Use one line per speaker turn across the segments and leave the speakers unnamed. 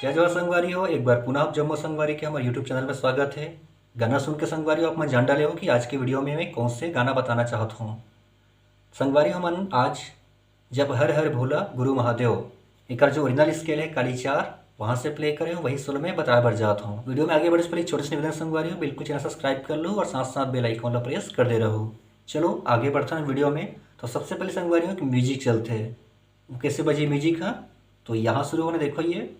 जय जवाहर संगवारी हो। एक बार पुनः आप जम्मू संगवारी के हमारे यूट्यूब चैनल में स्वागत है। गाना सुन के संगवारी हो आप मैं जान डाले हो कि आज की वीडियो में मैं कौन से गाना बताना चाहता हूँ। संगवारी हो मन आज जब हर हर भोला गुरु महादेव एक जो ओरिजिनल स्केल है काली चार वहाँ से प्ले करे हो वही सुर में बताया बढ़ जाता हूँ। वीडियो में आगे बढ़े से पहले छोटे से निवेदन संगवारी हो बिल्कुल चैनल सब्सक्राइब कर लो और साथ साथ बेल आइकन वाला प्रेस कर दे रहो। चलो आगे बढ़ता है वीडियो में। तो सबसे पहले संगवारी हो कि म्यूजिक चलते हैं कैसे बजे म्यूजिक है तो यहाँ शुरू होने देखो ये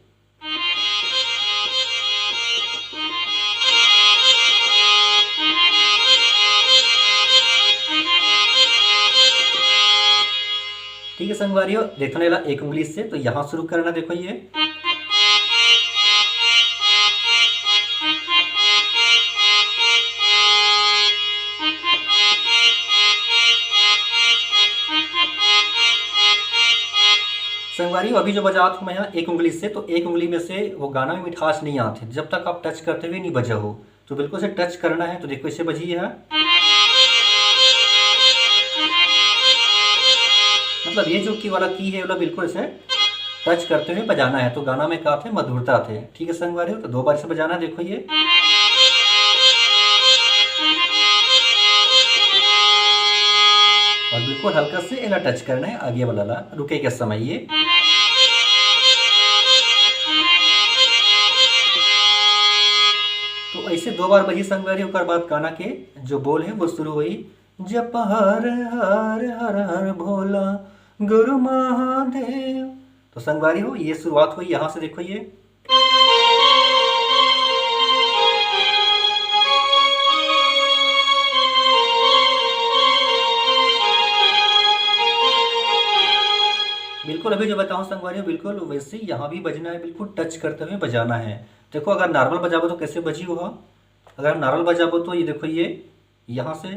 ठीक है संगवारी हो देखने वाला एक उंगली से तो यहाँ शुरू करना देखो ये संगवारी हो अभी जो बजात हूँ मैं यहाँ एक उंगली से तो एक उंगली में से वो गाना में मिठास नहीं आते जब तक आप टच करते हुए नहीं बजा हो तो बिल्कुल से टच करना है। तो देखो इसे बजी है मतलब ये जो की वाला की है वाला बिल्कुल इसे टच करते हुए बजाना है तो गाना में क्या थे मधुरता थे। ठीक है संगवारी हो तो दो बार से बजाना देखो ये और बिल्कुल हल्का से एला टच करना है आगे वाला ला रुके के समय ये तो ऐसे दो बार बजी संगवारी होकर बाद गाना के जो बोल है वो शुरू हुई जप हर हर हर हर भोला गुरु महादेव। तो संगवारी हो ये शुरुआत हुई यहाँ से देखो ये बिल्कुल अभी जो बताऊँ संगवारी हो बिल्कुल वैसे ही यहाँ भी बजना है बिल्कुल टच करते हुए बजाना है। देखो अगर नॉर्मल बजाबो तो कैसे बजी हुआ अगर नॉर्मल बजाबो तो ये देखो ये यहाँ से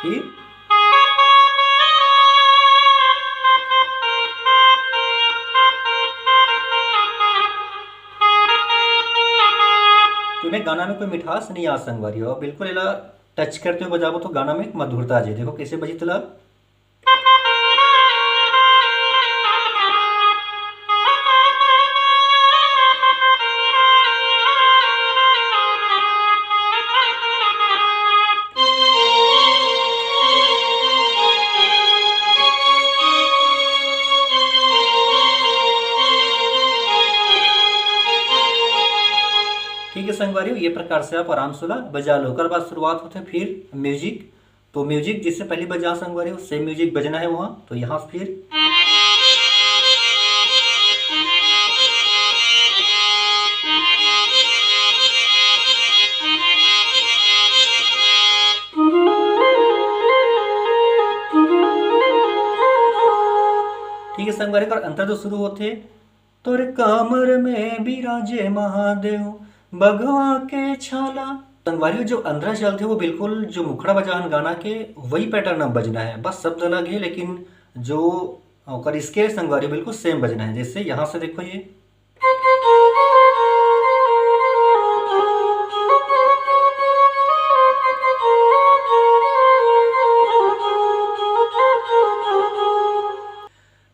फिर तुम्हें गाना में कोई मिठास नहीं आ संगवारी हो बिल्कुल इला टच करते हुए बजाबो तो गाना में एक मधुरता आ जाए। देखो कैसे बजी तला ठीक है संगवारी हो ये प्रकार से आप आराम से बजा लो। कर बाद शुरुआत होते फिर म्यूजिक तो म्यूजिक जिससे पहले बजा संगवारी हो सेम म्यूजिक बजना है वहाँ तो यहाँ फिर ठीक है संगवारी का अंतर जो शुरू होते तोर कामर में बिराजे महादेव बगवा के छाला। संगवारी जो अंदर चलते वो बिल्कुल जो मुखड़ा बजान गाना के वही पैटर्न अब बजना है बस शब्द अलग है लेकिन जो स्केल संगवारी बिल्कुल सेम बजना है। जैसे यहाँ से देखो ये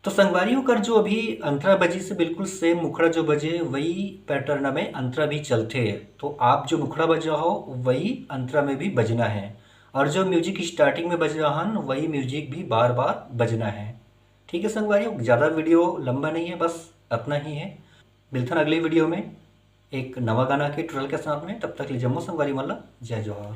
तो संगवारी होकर जो अभी अंतरा बजी से बिल्कुल सेम मुखड़ा जो बजे वही पैटर्न में अंतरा भी चलते हैं तो आप जो मुखड़ा बजा हो वही अंतरा में भी बजना है और जो म्यूजिक स्टार्टिंग में बज रहा है वही म्यूजिक भी बार बार बजना है। ठीक है संगवारी ज़्यादा वीडियो लंबा नहीं है बस अपना ही है। मिलता अगली वीडियो में एक नवा गाना के ट्यूटोरियल के साथ में तब तक ले जम्मू संगवारी मल्ला जय जवाहर।